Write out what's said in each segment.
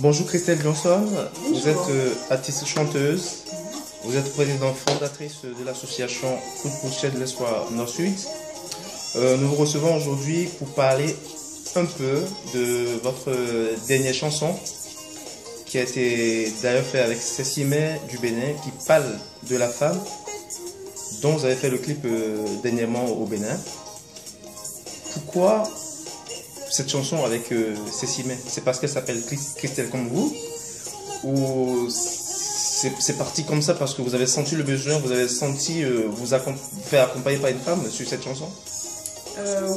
Bonjour Christelle Johnson, Bonjour. vous êtes artiste chanteuse, vous êtes présidente fondatrice de l'association Coup de poussière de l'espoir Nord-Sud. Nous vous recevons aujourd'hui pour parler un peu de votre dernière chanson qui a été d'ailleurs faite avec Cécimé du Bénin, qui parle de la femme, dont vous avez fait le clip dernièrement au Bénin. Pourquoi cette chanson avec Cécimé? C'est parce qu'elle s'appelle Christelle comme vous, ou c'est parti comme ça parce que vous avez senti le besoin, vous avez senti vous faire accompagner par une femme sur cette chanson?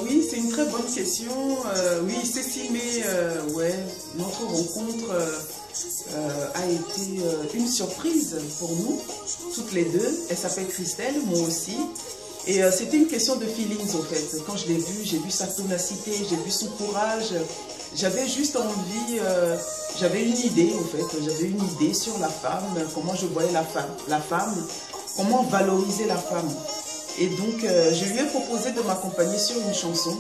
Oui, c'est une très bonne question. Oui, Cécimé, ouais, notre rencontre a été une surprise pour nous, toutes les deux. Elle s'appelle Christelle, moi aussi. Et c'était une question de feelings, en fait. Quand je l'ai vue, j'ai vu sa ténacité, j'ai vu son courage. J'avais juste envie, j'avais une idée, en fait. J'avais une idée sur la femme, comment je voyais la femme, comment valoriser la femme. Et donc, je lui ai proposé de m'accompagner sur une chanson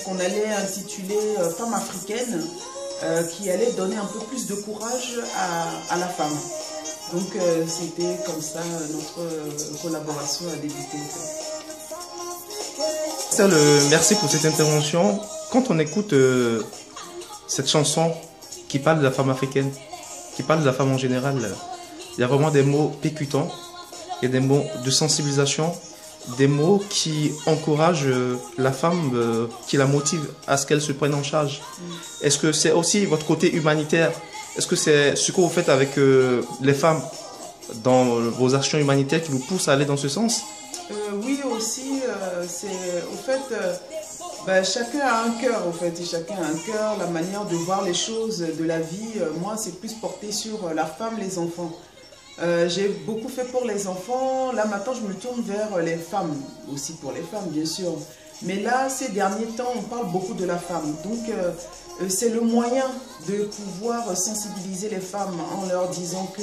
qu'on allait intituler « Femme africaine », qui allait donner un peu plus de courage à la femme. Donc, c'était comme ça, notre collaboration a débuté. Merci pour cette intervention. Quand on écoute cette chanson qui parle de la femme africaine, qui parle de la femme en général, il y a vraiment des mots percutants. Il y a des mots de sensibilisation, des mots qui encouragent la femme, qui la motivent à ce qu'elle se prenne en charge. Est-ce que c'est aussi votre côté humanitaire? Est-ce que c'est ce que vous faites avec les femmes dans vos actions humanitaires qui vous poussent à aller dans ce sens? Oui, aussi, c'est au fait, chacun a un cœur, en fait, et chacun a un cœur, la manière de voir les choses de la vie. Moi, c'est plus porté sur la femme, les enfants. J'ai beaucoup fait pour les enfants. Là, maintenant, je me tourne vers les femmes, aussi pour les femmes, bien sûr. Mais là, ces derniers temps, on parle beaucoup de la femme. Donc, c'est le moyen de pouvoir sensibiliser les femmes en leur disant que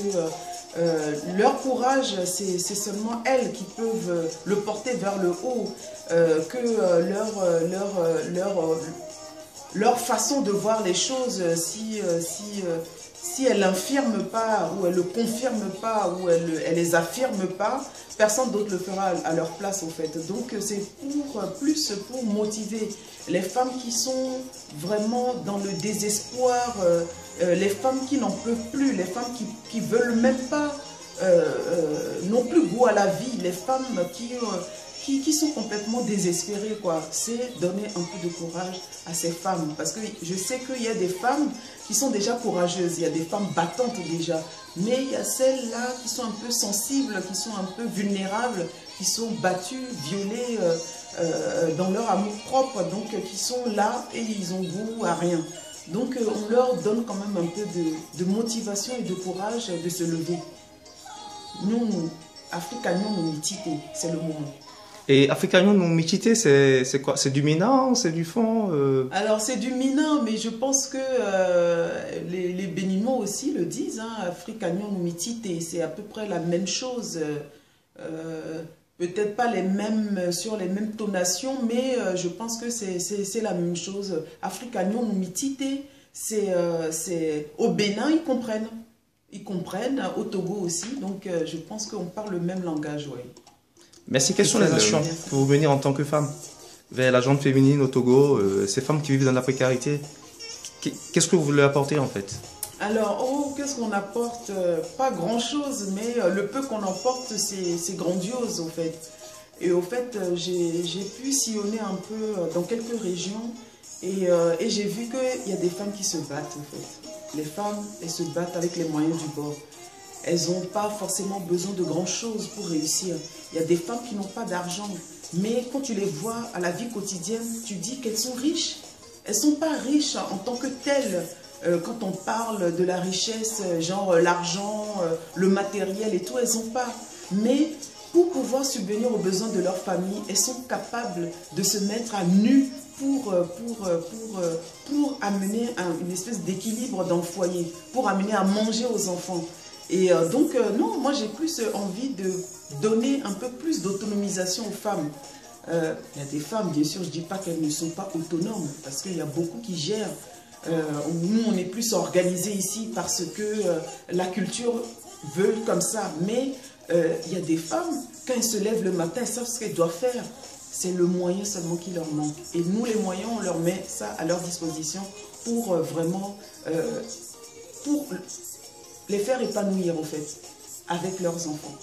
leur courage, c'est seulement elles qui peuvent le porter vers le haut, que leur façon de voir les choses, si elle n'infirme pas, ou elle ne confirme pas, ou elle les affirme pas, personne d'autre le fera à leur place, en fait. Donc, c'est plus pour motiver les femmes qui sont vraiment dans le désespoir, les femmes qui n'en peuvent plus, les femmes qui veulent même pas, n'ont plus goût à la vie, les femmes qui sont complètement désespérées, quoi. C'est donner un peu de courage à ces femmes. Parce que je sais qu'il y a des femmes qui sont déjà courageuses, il y a des femmes battantes déjà. Mais il y a celles-là qui sont un peu sensibles, qui sont un peu vulnérables, qui sont battues, violées dans leur amour propre, donc qui sont là et ils ont goût à rien. Donc on leur donne quand même un peu de motivation et de courage de se lever. Nous, Africanos, nous mitité, c'est le moment. Et Africanos non mitité, c'est quoi? C'est du Mina, c'est du fond Alors c'est du Mina, mais je pense que les Béninois aussi le disent, hein, Africanos non mitité, c'est à peu près la même chose. Peut-être pas sur les mêmes tonations, mais je pense que c'est la même chose. Africanos non mitité, c'est au Bénin, ils comprennent. Ils comprennent, au Togo aussi, donc je pense qu'on parle le même langage, oui. Merci. Quelles sont les actions pour vous venir en tant que femme vers la gente féminine au Togo, ces femmes qui vivent dans la précarité? Qu'est-ce que vous voulez apporter en fait? Alors, qu'est-ce qu'on apporte? Pas grand-chose, mais le peu qu'on emporte, c'est grandiose en fait. Et au fait, j'ai pu sillonner un peu dans quelques régions et j'ai vu qu'il y a des femmes qui se battent en fait. Les femmes, elles se battent avec les moyens du bord. Elles n'ont pas forcément besoin de grand-chose pour réussir. Il y a des femmes qui n'ont pas d'argent, mais quand tu les vois à la vie quotidienne, tu dis qu'elles sont riches. Elles ne sont pas riches en tant que telles. Quand on parle de la richesse, genre l'argent, le matériel et tout, elles n'ont pas. Mais pour pouvoir subvenir aux besoins de leur famille, elles sont capables de se mettre à nu pour amener une espèce d'équilibre dans le foyer, pour amener à manger aux enfants. Et donc, non, moi j'ai plus envie de donner un peu plus d'autonomisation aux femmes. Il y a des femmes, bien sûr, je ne dis pas qu'elles ne sont pas autonomes, parce qu'il y a beaucoup qui gèrent Nous, on est plus organisé ici parce que la culture veut comme ça. Mais il y a des femmes, quand elles se lèvent le matin, elles savent ce qu'elles doivent faire. C'est le moyen seulement qui leur manque. Et nous, les moyens, on leur met ça à leur disposition pour vraiment pour les faire épanouir, au fait, avec leurs enfants.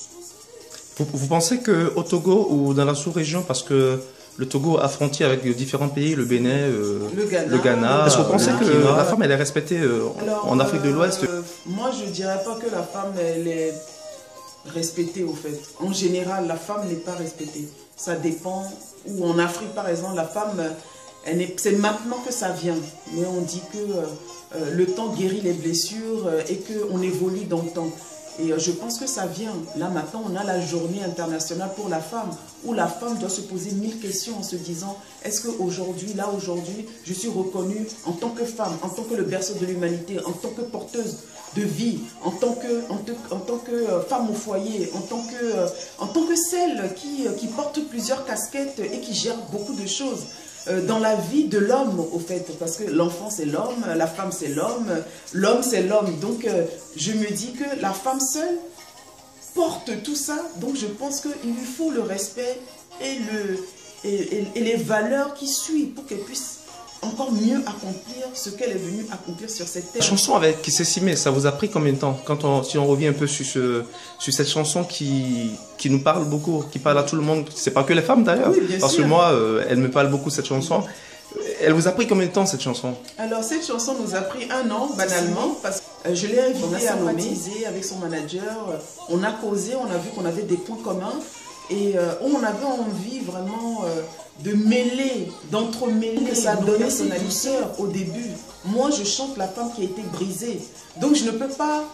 Vous pensez qu'au Togo ou dans la sous-région, parce que le Togo a frontière avec différents pays, le Bénin, le Ghana, est-ce que vous pensez que la femme, elle est respectée en Afrique de l'Ouest? Moi, je ne dirais pas que la femme, elle est respectée, au fait. En général, la femme n'est pas respectée. Ça dépend. Ou en Afrique, par exemple, la femme, c'est maintenant que ça vient. Mais on dit que le temps guérit les blessures et qu'on évolue dans le temps. Et je pense que ça vient. Là, maintenant, on a la journée internationale pour la femme, où la femme doit se poser 1000 questions en se disant, est-ce qu'aujourd'hui, là, aujourd'hui, je suis reconnue en tant que femme, en tant que le berceau de l'humanité, en tant que porteuse de vie, en tant que femme au foyer, en tant que celle qui porte plusieurs casquettes et qui gère beaucoup de choses dans la vie de l'homme, au fait, parce que l'enfant c'est l'homme, la femme c'est l'homme c'est l'homme. Donc je me dis que la femme seule porte tout ça, donc je pense qu'il lui faut le respect et les valeurs qui suivent pour qu'elle puisse encore mieux accomplir ce qu'elle est venue accomplir sur cette terre. La chanson avec Kisesime, ça vous a pris combien de temps? Si on revient un peu sur cette chanson qui nous parle beaucoup, qui parle à tout le monde, c'est pas que les femmes d'ailleurs, oui, parce que moi, elle me parle beaucoup cette chanson. Elle vous a pris combien de temps cette chanson? Alors cette chanson nous a pris 1 an, banalement, parce que je l'ai invitée à sympathiser avec son manager, on a causé, on a vu qu'on avait des points communs, et on avait envie vraiment de mêler, d'entremêler, ça donnait cette douceur au début. Moi, je chante la femme qui a été brisée. Donc, je ne peux pas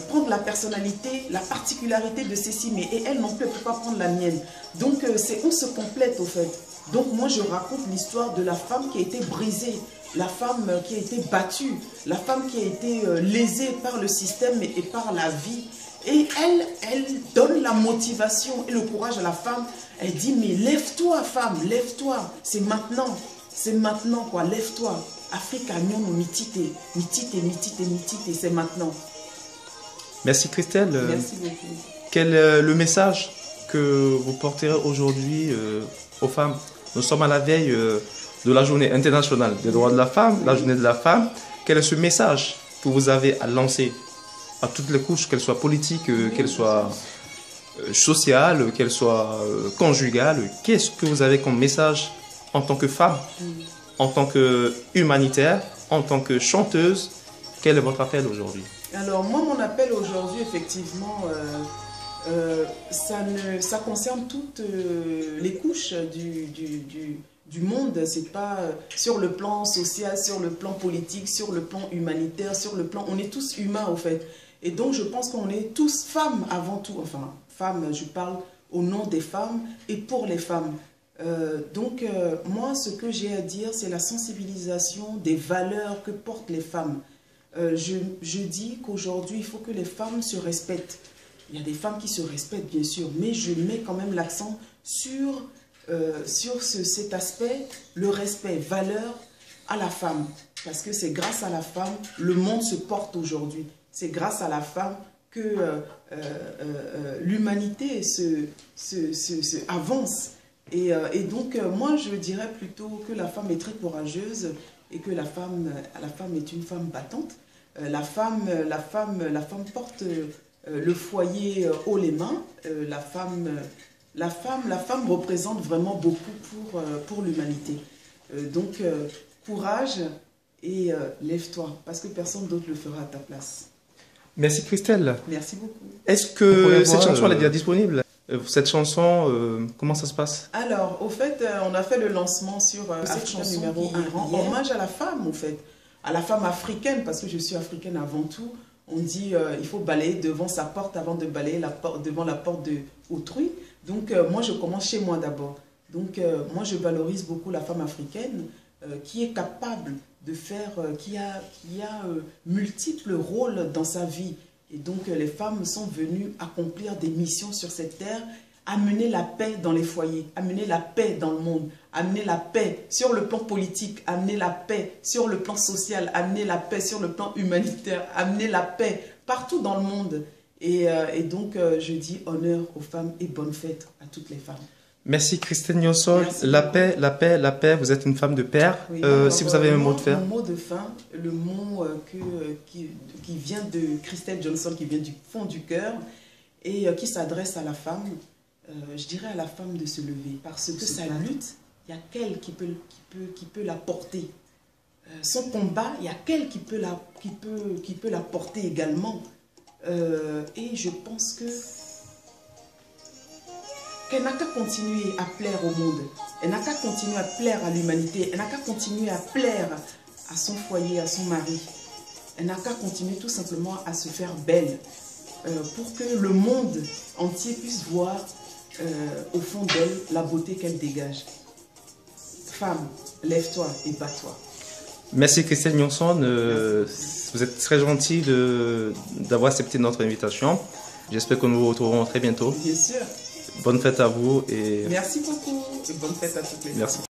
prendre la personnalité, la particularité de Cécile, et elle non plus, elle ne peut pas prendre la mienne. Donc, on se complète, au fait. Donc, moi, je raconte l'histoire de la femme qui a été brisée, la femme qui a été battue, la femme qui a été lésée par le système et par la vie. Et elle donne la motivation et le courage à la femme. Elle dit, mais lève-toi femme, lève-toi. C'est maintenant quoi, lève-toi. Afrique agnon mitite, c'est maintenant. Merci Christelle. Merci beaucoup. Quel est le message que vous porterez aujourd'hui aux femmes? Nous sommes à la veille de la journée internationale des droits de la femme, la journée de la femme. Quel est ce message que vous avez à lancer à toutes les couches, qu'elles soient politiques, qu'elles soient sociales, qu'elles soient conjugales? Qu'est-ce que vous avez comme message en tant que femme, en tant que humanitaire, en tant que chanteuse? Quel est votre appel aujourd'hui? Alors moi, mon appel aujourd'hui, effectivement, ça concerne toutes les couches du monde. C'est pas sur le plan social, sur le plan politique, sur le plan humanitaire, sur le plan... On est tous humains, au fait. Et donc, je pense qu'on est tous femmes avant tout. Enfin, femmes, je parle au nom des femmes et pour les femmes. Moi, ce que j'ai à dire, c'est la sensibilisation des valeurs que portent les femmes. Je dis qu'aujourd'hui, il faut que les femmes se respectent. Il y a des femmes qui se respectent, bien sûr, mais je mets quand même l'accent sur cet aspect, le respect, valeur à la femme. Parce que c'est grâce à la femme, le monde se porte aujourd'hui. C'est grâce à la femme que l'humanité avance. Et donc, moi, je dirais plutôt que la femme est très courageuse et que la femme est une femme battante. La femme porte le foyer haut les mains. La femme représente vraiment beaucoup pour l'humanité. Donc, courage et lève-toi, parce que personne d'autre le fera à ta place. Merci Christelle. Merci beaucoup. Est-ce que cette chanson elle est déjà disponible? Cette chanson, comment ça se passe? Alors, au fait, on a fait le lancement sur cette chanson numéro 1, rend hommage à la femme, au fait, à la femme africaine, parce que je suis africaine avant tout. On dit il faut balayer devant sa porte avant de balayer devant la porte d'autrui. Donc, moi, je commence chez moi d'abord. Donc, moi, je valorise beaucoup la femme africaine qui est capable de faire, qui a multiples rôles dans sa vie. Et donc, les femmes sont venues accomplir des missions sur cette terre amener la paix dans les foyers, amener la paix dans le monde, amener la paix sur le plan politique, amener la paix sur le plan social, amener la paix sur le plan humanitaire, amener la paix partout dans le monde. Et donc, je dis honneur aux femmes et bonne fête à toutes les femmes. Merci Christelle Nyonson. La paix, la paix, la paix. Vous êtes une femme de paix. Oui, si vous avez un mot de fin. Mon mot de fin, le mot qui vient de Christelle Johnson, qui vient du fond du cœur et qui s'adresse à la femme, je dirais à la femme de se lever. Parce que sa lutte, il y a qu'elle qui peut la porter. Son combat, il y a qu'elle qui peut la porter également. Et je pense que qu'elle n'a qu'à continuer à plaire au monde, elle n'a qu'à continuer à plaire à l'humanité, elle n'a qu'à continuer à plaire à son foyer, à son mari. Elle n'a qu'à continuer tout simplement à se faire belle pour que le monde entier puisse voir au fond d'elle la beauté qu'elle dégage. Femme, lève-toi et bats-toi. Merci Christelle Nyonson. Vous êtes très gentil d'avoir accepté notre invitation. J'espère que nous vous retrouverons très bientôt. Bien sûr. Bonne fête à vous et... Merci beaucoup et bonne fête à toutes les femmes. Merci.